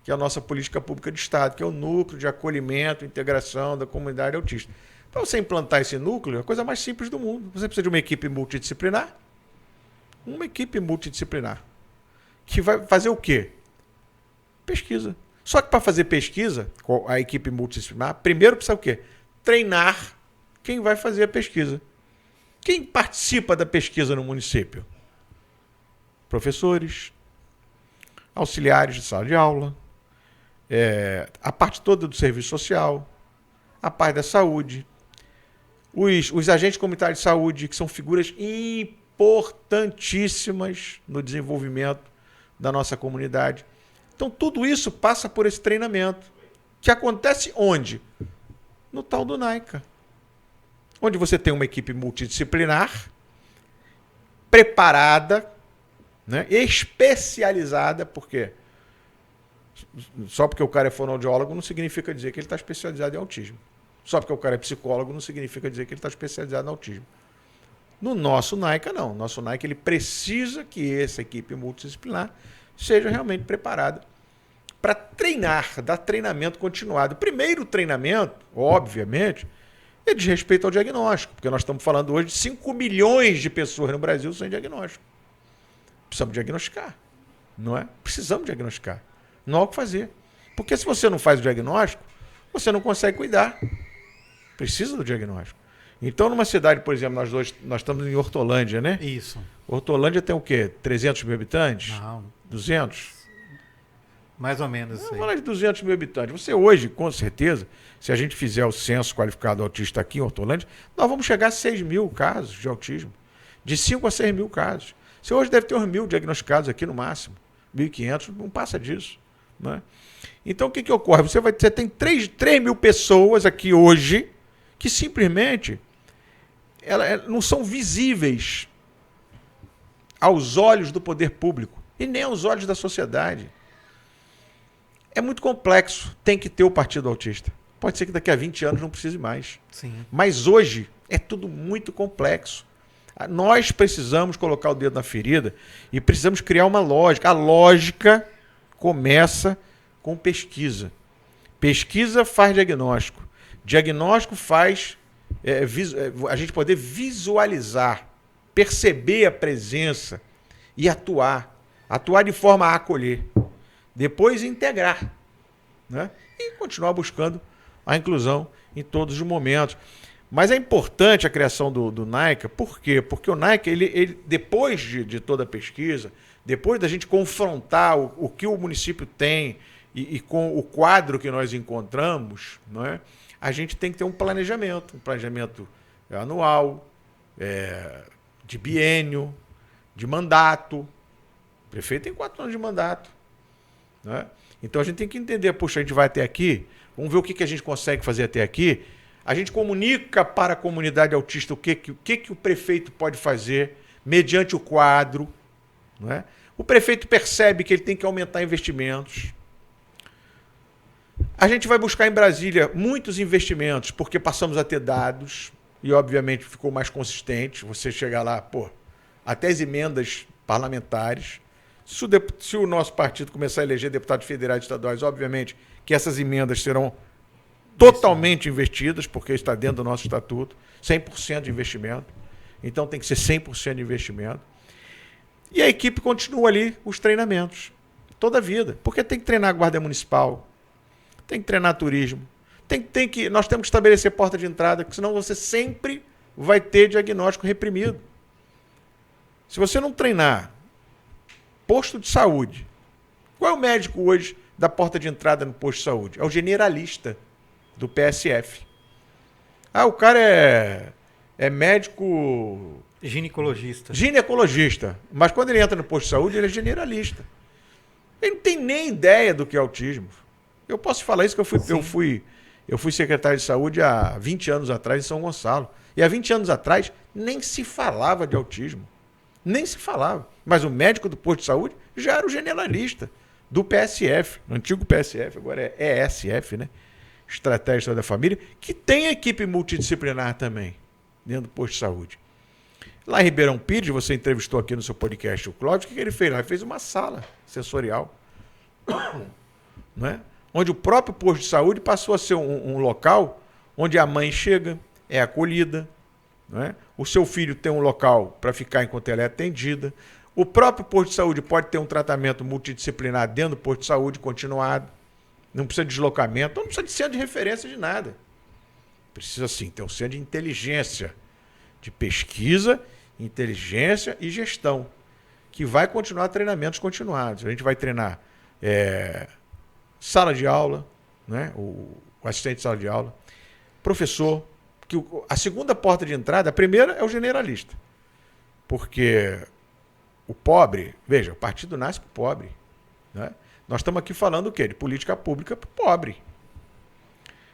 que é a nossa política pública de Estado, que é o núcleo de acolhimento e integração da comunidade autista. Para você implantar esse núcleo, é a coisa mais simples do mundo. Você precisa de uma equipe multidisciplinar. Uma equipe multidisciplinar. Que vai fazer o quê? Pesquisa. Só que para fazer pesquisa, com a equipe multidisciplinar, primeiro precisa o quê? Treinar quem vai fazer a pesquisa. Quem participa da pesquisa no município? Professores, auxiliares de sala de aula, a parte toda do serviço social, a parte da saúde, os agentes comunitários de saúde, que são figuras importantíssimas no desenvolvimento da nossa comunidade. Então, tudo isso passa por esse treinamento, que acontece onde? No tal do NAICA, onde você tem uma equipe multidisciplinar, preparada, né, especializada, porque só porque o cara é fonoaudiólogo não significa dizer que ele está especializado em autismo. Só porque o cara é psicólogo não significa dizer que ele está especializado em autismo. No nosso NAICA, não. No nosso NAICA, ele precisa que essa equipe multidisciplinar seja realmente preparada para treinar, dar treinamento continuado. O primeiro treinamento, obviamente, é de respeito ao diagnóstico, porque nós estamos falando hoje de 5 milhões de pessoas no Brasil sem diagnóstico. Precisamos diagnosticar, não é? Precisamos diagnosticar. Não há o que fazer. Porque se você não faz o diagnóstico, você não consegue cuidar. Precisa do diagnóstico. Então, numa cidade, por exemplo, nós estamos em Hortolândia, né? Isso. Hortolândia tem o quê? 300 mil habitantes? Não. 200? Mais ou menos. Vamos falar de 200 mil habitantes. Você hoje, com certeza, se a gente fizer o censo qualificado autista aqui em Hortolândia, nós vamos chegar a 6 mil casos de autismo. De 5 a 6 mil casos. Você hoje deve ter uns 1.000 diagnosticados aqui no máximo. 1.500, não passa disso. Né? Então, o que ocorre? Você tem 3 mil pessoas aqui hoje que simplesmente elas não são visíveis aos olhos do poder público e nem aos olhos da sociedade. É muito complexo. Tem que ter o Partido Autista. Pode ser que daqui a 20 anos não precise mais. Sim. Mas hoje é tudo muito complexo. Nós precisamos colocar o dedo na ferida e precisamos criar uma lógica. A lógica começa com pesquisa. Pesquisa faz diagnóstico. Diagnóstico faz a gente poder visualizar, perceber a presença e atuar. Atuar de forma a acolher. Depois integrar. Né? E continuar buscando a inclusão em todos os momentos. Mas é importante a criação do NAICA, por quê? Porque o NAICA, ele depois de toda a pesquisa, depois da gente confrontar o que o município tem e com o quadro que nós encontramos, não é? A gente tem que ter um planejamento anual, de biênio, de mandato. O prefeito tem 4 anos de mandato. Né? Então a gente tem que entender, puxa, a gente vai até aqui, vamos ver o que a gente consegue fazer até aqui. A gente comunica para a comunidade autista o que o prefeito pode fazer mediante o quadro. Não é? O prefeito percebe que ele tem que aumentar investimentos. A gente vai buscar em Brasília muitos investimentos, porque passamos a ter dados e, obviamente, ficou mais consistente. Você chegar lá, até as emendas parlamentares. Se o nosso partido começar a eleger deputados federais e estaduais, obviamente que essas emendas serão totalmente investidas, porque está dentro do nosso estatuto, 100% de investimento. Então tem que ser 100% de investimento. E a equipe continua ali os treinamentos, toda a vida. Porque tem que treinar a guarda municipal, tem que treinar turismo, nós temos que estabelecer porta de entrada, porque senão você sempre vai ter diagnóstico reprimido. Se você não treinar posto de saúde, qual é o médico hoje da porta de entrada no posto de saúde? É o generalista do PSF. Ah, o cara é médico... Ginecologista. Mas quando ele entra no posto de saúde, ele é generalista. Ele não tem nem ideia do que é autismo. Eu posso falar isso que eu fui secretário de saúde há 20 anos atrás em São Gonçalo. E há 20 anos atrás nem se falava de autismo. Nem se falava. Mas o médico do posto de saúde já era o generalista do PSF, no antigo PSF, agora é ESF, né? Estratégia da Família, que tem equipe multidisciplinar também, dentro do posto de saúde. Lá em Ribeirão Pires, você entrevistou aqui no seu podcast o Cláudio, o que ele fez lá? Ele fez uma sala sensorial, né? Onde o próprio posto de saúde passou a ser um local onde a mãe chega, é acolhida, né? O seu filho tem um local para ficar enquanto ela é atendida. O próprio posto de saúde pode ter um tratamento multidisciplinar dentro do posto de saúde continuado. Não precisa de deslocamento, não precisa de centro de referência de nada. Precisa, sim, ter um centro de inteligência, de pesquisa, inteligência e gestão, que vai continuar treinamentos continuados. A gente vai treinar sala de aula, né? O assistente de sala de aula, professor, que a segunda porta de entrada, a primeira é o generalista. Porque o pobre, veja, o partido nasce para o pobre, né? Nós estamos aqui falando o quê? De política pública para o pobre.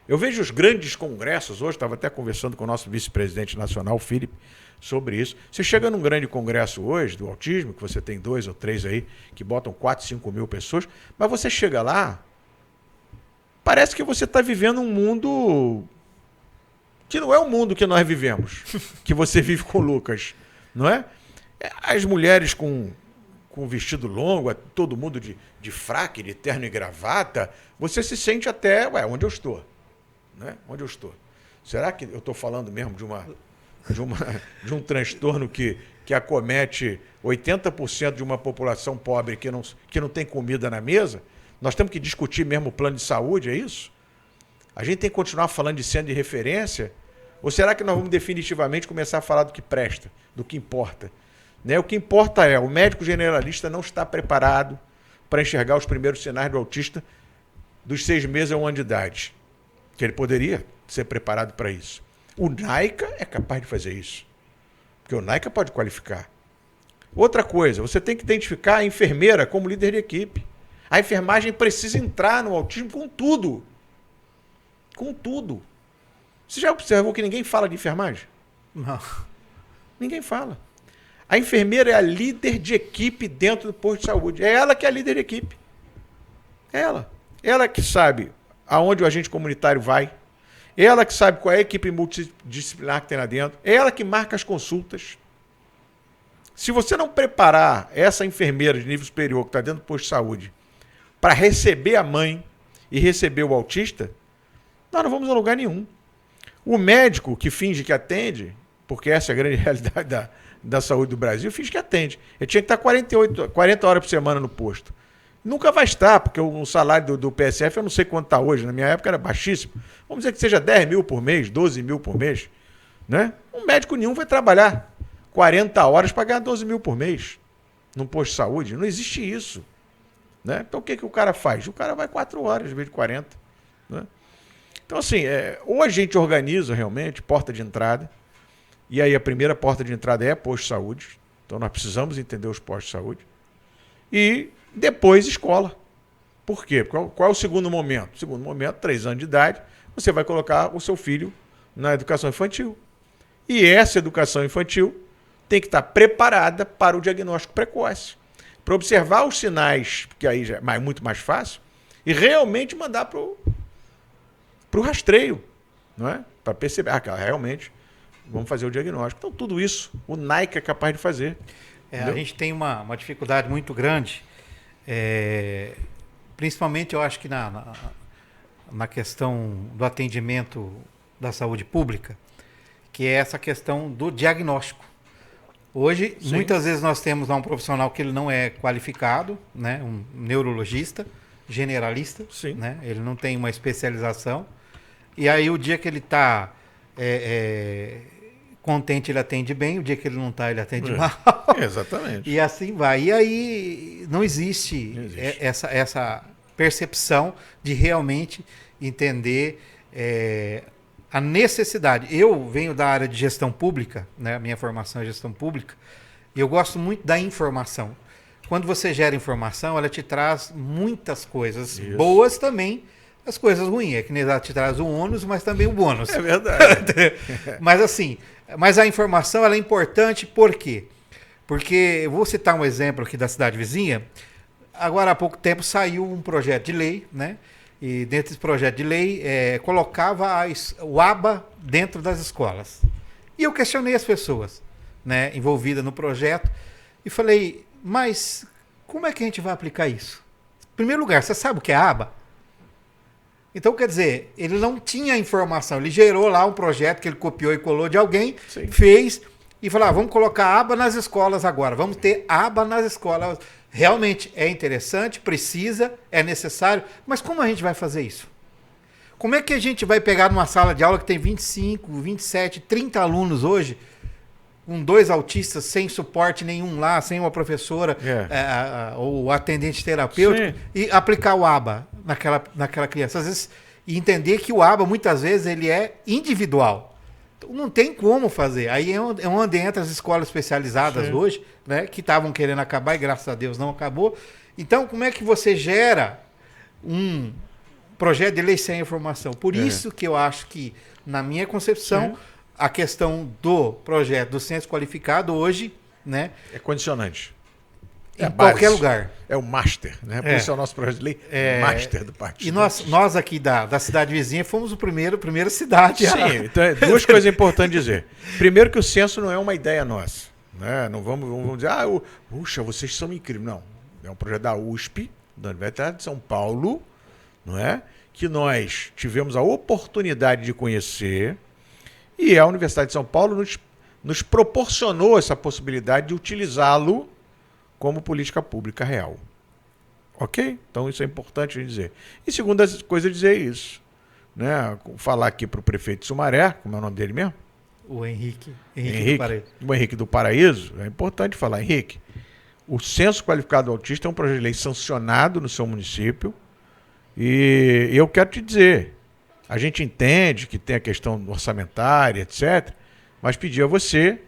Eu vejo os grandes congressos hoje, estava até conversando com o nosso vice-presidente nacional, o Felipe, sobre isso. Você chega num grande congresso hoje do autismo, que você tem 2 ou 3 aí, que botam 4, 5 mil pessoas, mas você chega lá, parece que você está vivendo um mundo que não é o mundo que nós vivemos, que você vive com o Lucas, não é? As mulheres com vestido longo, todo mundo de fraque, de terno e gravata, você se sente até, onde eu estou? Né? Onde eu estou? Será que eu estou falando mesmo de um transtorno que acomete 80% de uma população pobre que não tem comida na mesa? Nós temos que discutir mesmo o plano de saúde, é isso? A gente tem que continuar falando de centro de referência? Ou será que nós vamos definitivamente começar a falar do que presta, do que importa? Né? O que importa é, o médico generalista não está preparado para enxergar os primeiros sinais do autista dos 6 meses a 1 ano de idade. Que ele poderia ser preparado para isso. O NAICA é capaz de fazer isso. Porque o NAICA pode qualificar. Outra coisa, você tem que identificar a enfermeira como líder de equipe. A enfermagem precisa entrar no autismo com tudo. Com tudo. Você já observou que ninguém fala de enfermagem? Não. Ninguém fala. A enfermeira é a líder de equipe dentro do posto de saúde. É ela que é a líder de equipe. Ela. Ela que sabe aonde o agente comunitário vai. Ela que sabe qual é a equipe multidisciplinar que tem lá dentro. É ela que marca as consultas. Se você não preparar essa enfermeira de nível superior que está dentro do posto de saúde para receber a mãe e receber o autista, nós não vamos a lugar nenhum. O médico que finge que atende, porque essa é a grande realidade da saúde do Brasil, finge que atende. Ele tinha que estar 40 horas por semana no posto. Nunca vai estar, porque o salário do PSF, eu não sei quanto está hoje, na minha época era baixíssimo. Vamos dizer que seja 10 mil por mês, 12 mil por mês. Né? Um médico nenhum vai trabalhar 40 horas para ganhar 12 mil por mês num posto de saúde. Não existe isso. Né? Então o que o cara faz? O cara vai 4 horas em vez de 40. Né? Então assim, ou a gente organiza realmente porta de entrada, e aí a primeira porta de entrada é posto de saúde, então nós precisamos entender os postos de saúde, e depois escola. Por quê? Qual é o segundo momento? O segundo momento, 3 anos de idade, você vai colocar o seu filho na educação infantil. E essa educação infantil tem que estar preparada para o diagnóstico precoce, para observar os sinais, que aí já é muito mais fácil, e realmente mandar para o rastreio, não é? Para perceber, realmente, vamos fazer o diagnóstico. Então, tudo isso o NAICA é capaz de fazer. A gente tem uma dificuldade muito grande, principalmente, eu acho que na questão do atendimento da saúde pública, que é essa questão do diagnóstico. Hoje, sim, muitas vezes nós temos lá um profissional que ele não é qualificado, né? Um neurologista, generalista, sim, né? Ele não tem uma especialização. E aí o dia que ele está contente, ele atende bem, o dia que ele não está, ele atende mal. Exatamente. E assim vai. E aí não existe. Essa percepção de realmente entender a necessidade. Eu venho da área de gestão pública, né? A minha formação é gestão pública, e eu gosto muito da informação. Quando você gera informação, ela te traz muitas coisas boas também, as coisas ruins. É que nem ela te traz o ônus, mas também o bônus. É verdade. Mas assim, a informação ela é importante por quê? Porque, eu vou citar um exemplo aqui da cidade vizinha. Agora há pouco tempo saiu um projeto de lei, né? E dentro desse projeto de lei colocava o ABA dentro das escolas. E eu questionei as pessoas, né, envolvidas no projeto e falei, mas como é que a gente vai aplicar isso? Em primeiro lugar, você sabe o que é aba? Então, quer dizer, ele não tinha informação. Ele gerou lá um projeto que ele copiou e colou de alguém, fez e falou, vamos colocar aba nas escolas agora. Vamos ter aba nas escolas. Realmente é interessante, precisa, é necessário. Mas como a gente vai fazer isso? Como é que a gente vai pegar numa sala de aula que tem 25, 27, 30 alunos hoje, com 2 autistas sem suporte nenhum lá, sem uma professora ou atendente terapêutico, e aplicar o ABA naquela criança? Às vezes, e entender que o ABA, muitas vezes, ele é individual. Então, não tem como fazer. Aí é onde entra as escolas especializadas hoje, né, que estavam querendo acabar e, graças a Deus, não acabou. Então, como é que você gera um projeto de lei sem informação? Por isso que eu acho que, na minha concepção, a questão do projeto do censo qualificado hoje, né, é condicionante. Em qualquer lugar. É o master, né? Por isso é o nosso projeto de lei, master do partido. E nós aqui da cidade vizinha fomos a primeira cidade. Sim, então duas coisas importantes dizer. Primeiro que o censo não é uma ideia nossa. Né? Não vamos dizer, puxa, vocês são incríveis. Não, é um projeto da USP, da Universidade de São Paulo, não é? Que nós tivemos a oportunidade de conhecer, e a Universidade de São Paulo nos proporcionou essa possibilidade de utilizá-lo como política pública real. Ok? Então isso é importante a gente dizer. E segunda coisa é dizer isso. Né? Falar aqui para o prefeito de Sumaré, como é o nome dele mesmo? O Henrique do Paraíso. O Henrique do Paraíso. É importante falar, Henrique, o Censo Qualificado Autista é um projeto de lei sancionado no seu município, e eu quero te dizer, a gente entende que tem a questão orçamentária, etc., mas pedir a você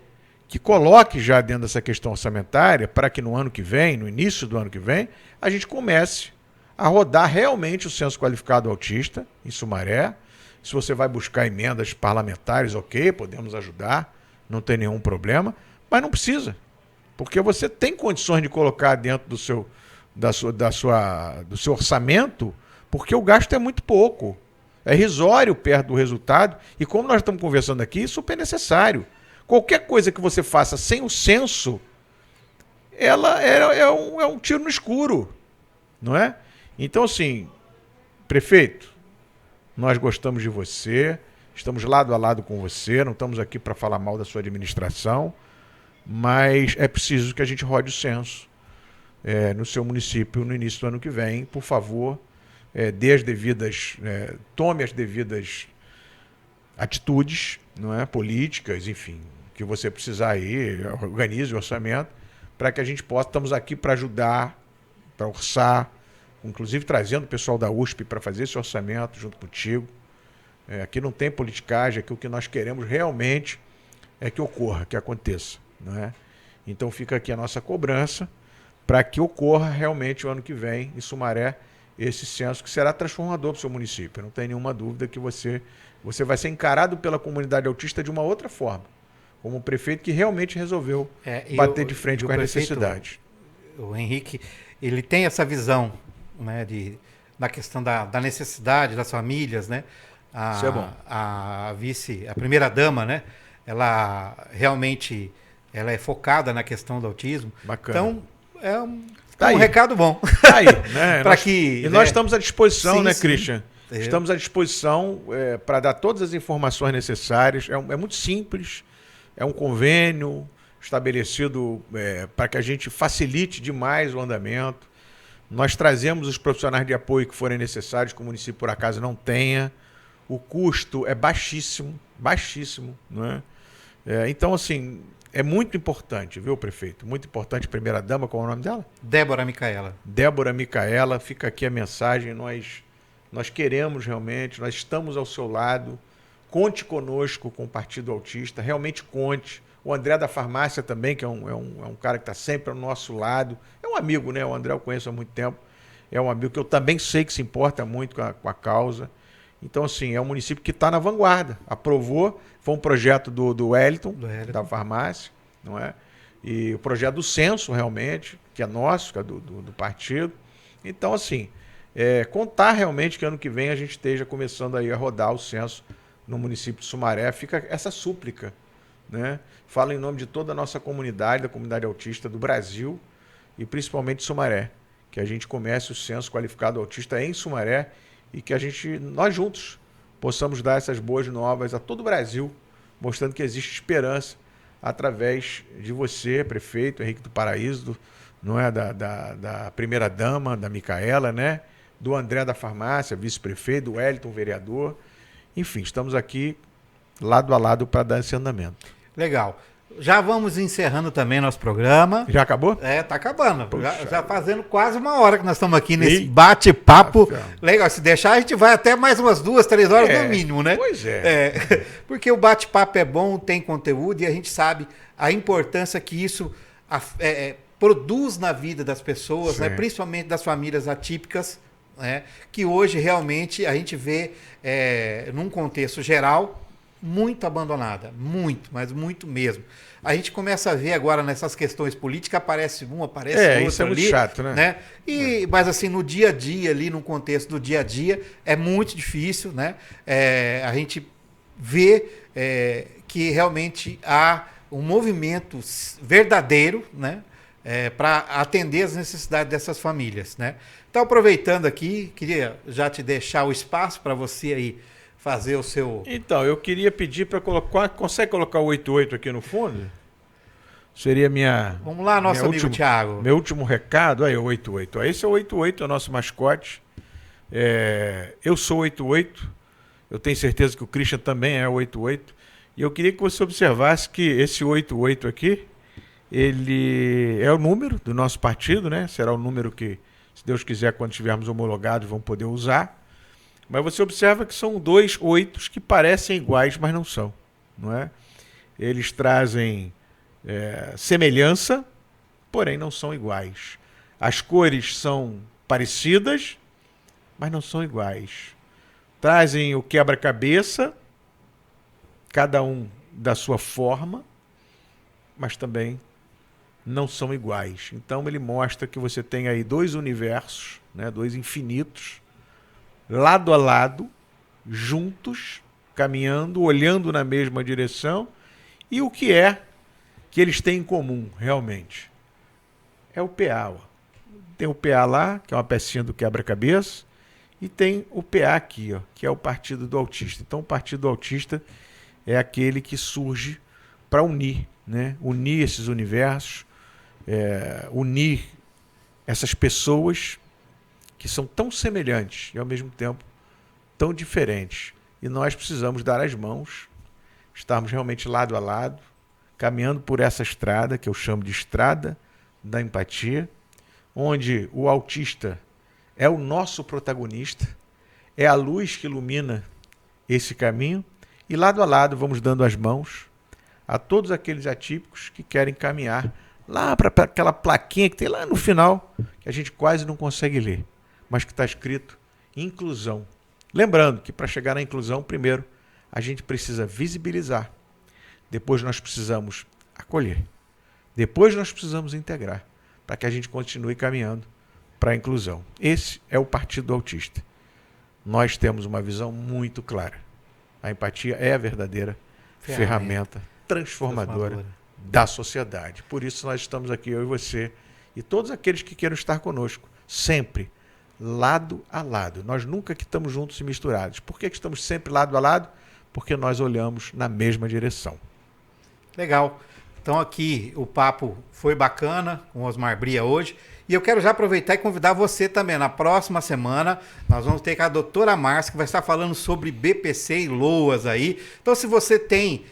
que coloque já dentro dessa questão orçamentária para que no ano que vem, no início do ano que vem, a gente comece a rodar realmente o Censo Qualificado Autista em Sumaré. Se você vai buscar emendas parlamentares, ok, podemos ajudar, não tem nenhum problema, mas não precisa, porque você tem condições de colocar dentro do seu orçamento, porque o gasto é muito pouco, é irrisório perto do resultado, e como nós estamos conversando aqui, super necessário. Qualquer coisa que você faça sem o censo, ela é um tiro no escuro, não é? Então, assim, prefeito, nós gostamos de você, estamos lado a lado com você, não estamos aqui para falar mal da sua administração, mas é preciso que a gente rode o censo no seu município no início do ano que vem. Por favor, tome as devidas atitudes, não é, políticas, enfim, que você precisar aí, organize o orçamento, para que a gente possa, estamos aqui para ajudar, para orçar, inclusive trazendo o pessoal da USP para fazer esse orçamento junto contigo. Aqui não tem politicagem, aqui o que nós queremos realmente é que ocorra, que aconteça, não é? Então fica aqui a nossa cobrança para que ocorra realmente o ano que vem, em Sumaré, esse censo que será transformador para o seu município. Não tem nenhuma dúvida que você vai ser encarado pela comunidade autista de uma outra forma, como um prefeito que realmente resolveu bater de frente com as necessidades. O Henrique, ele tem essa visão, né, na questão da necessidade das famílias, né? Isso é bom. A primeira-dama, né? Ela realmente é focada na questão do autismo. Bacana. Então, é um recado bom. Tá aí, né? Nós estamos à disposição, sim, né, sim. Christian? Estamos à disposição para dar todas as informações necessárias. É muito simples, é um convênio estabelecido para que a gente facilite demais o andamento. Nós trazemos os profissionais de apoio que forem necessários, que o município, por acaso, não tenha. O custo é baixíssimo, não é? Então, assim, é muito importante, viu, prefeito? Muito importante, primeira-dama, qual é o nome dela? Débora Micaela. Débora Micaela, fica aqui a mensagem, nós queremos realmente, nós estamos ao seu lado, conte conosco com o Partido Autista, realmente conte. O André da Farmácia também, que é um cara que está sempre ao nosso lado, é um amigo, né? O André eu conheço há muito tempo, é um amigo que eu também sei que se importa muito com a causa. Então, assim, é um município que está na vanguarda, aprovou, foi um projeto do Wellington, da farmácia, não é? E o projeto do censo, realmente, que é nosso, que é do partido. Então, assim, contar realmente que ano que vem a gente esteja começando aí a rodar o censo no município de Sumaré. Fica essa súplica, né? Falo em nome de toda a nossa comunidade, da comunidade autista do Brasil e principalmente de Sumaré, que a gente comece o censo qualificado autista em Sumaré e que nós juntos, possamos dar essas boas novas a todo o Brasil, mostrando que existe esperança através de você, prefeito Henrique do Paraíso, não é, da primeira-dama, da Micaela, né? Do André da Farmácia, vice-prefeito, do Wellington, vereador. Enfim, estamos aqui lado a lado para dar esse andamento. Legal. Já vamos encerrando também nosso programa. Já acabou? Tá acabando. Já fazendo quase uma hora que nós estamos aqui nesse bate-papo. Legal. Se deixar, a gente vai até mais umas 2, 3 horas no mínimo, né? Pois é. Porque o bate-papo é bom, tem conteúdo e a gente sabe a importância que isso produz na vida das pessoas, né? Principalmente das famílias atípicas, né? Que hoje realmente a gente vê, num contexto geral, muito abandonada, muito, mas muito mesmo. A gente começa a ver agora nessas questões políticas, aparece um, aparece outro. Isso é muito ali, chato, né? Mas assim, no dia a dia, ali no contexto do dia a dia, é muito difícil, né? A gente vê que realmente há um movimento verdadeiro, né? Para atender as necessidades dessas famílias, né? Então, aproveitando aqui, queria já te deixar o espaço para você aí fazer o seu... Então, eu queria pedir para colocar... Consegue colocar o 88 aqui no fundo? Seria minha... Vamos lá, nosso amigo Thiago. Meu último recado. Aí, o 88. Esse é o 88, é o nosso mascote. Eu sou o 88. Eu tenho certeza que o Christian também é o 88. E eu queria que você observasse que esse 88 aqui, ele é o número do nosso partido, né? Será o número que, se Deus quiser, quando tivermos homologados, vão poder usar. Mas você observa que são 2 8s que parecem iguais, mas não são. Não é? Eles trazem semelhança, porém não são iguais. As cores são parecidas, mas não são iguais. Trazem o quebra-cabeça, cada um da sua forma, mas também não são iguais. Então ele mostra que você tem aí 2 universos, né, 2 infinitos, lado a lado, juntos, caminhando, olhando na mesma direção. E o que eles têm em comum, realmente? É o PA. Ó. Tem o PA lá, que é uma pecinha do quebra-cabeça, e tem o PA aqui, ó, que é o Partido do Autista. Então, o Partido do Autista é aquele que surge para unir, né? Unir esses universos, unir essas pessoas que são tão semelhantes e, ao mesmo tempo, tão diferentes. E nós precisamos dar as mãos, estarmos realmente lado a lado, caminhando por essa estrada, que eu chamo de estrada da empatia, onde o autista é o nosso protagonista, é a luz que ilumina esse caminho, e lado a lado vamos dando as mãos a todos aqueles atípicos que querem caminhar lá para aquela plaquinha que tem lá no final, que a gente quase não consegue ler, mas que está escrito inclusão. Lembrando que para chegar na inclusão, primeiro, a gente precisa visibilizar, depois nós precisamos acolher, depois nós precisamos integrar, para que a gente continue caminhando para a inclusão. Esse é o Partido Autista. Nós temos uma visão muito clara. A empatia é a verdadeira ferramenta transformadora da sociedade. Por isso nós estamos aqui, eu e você, e todos aqueles que queiram estar conosco, sempre lado a lado. Nós nunca que estamos juntos e misturados. Por que estamos sempre lado a lado? Porque nós olhamos na mesma direção. Legal. Então aqui o papo foi bacana com o Osmar Bria hoje. E eu quero já aproveitar e convidar você também. Na próxima semana nós vamos ter com a doutora Márcia, que vai estar falando sobre BPC e LOAS aí. Então se você tem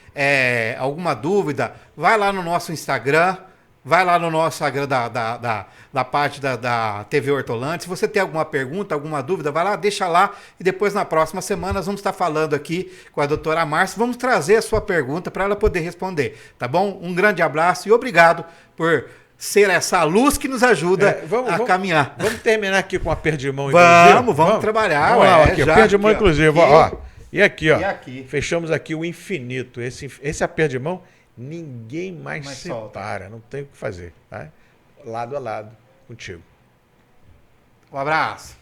alguma dúvida, vai lá no nosso Instagram. Vai lá no nosso Instagram da página da TV Hortolândia. Se você tem alguma pergunta, alguma dúvida, vai lá, deixa lá. E depois, na próxima semana, nós vamos estar falando aqui com a doutora Márcia. Vamos trazer a sua pergunta para ela poder responder. Tá bom? Um grande abraço e obrigado por ser essa luz que nos ajuda a caminhar. Vamos terminar aqui com a perdimão, vamos trabalhar. Vamos lá, aqui, perdimão inclusive. Ó. E aqui, ó. E aqui. Fechamos aqui o infinito. Esse aperto-de-mão, ninguém mais separa. Não tem o que fazer. Tá? Lado a lado contigo. Um abraço.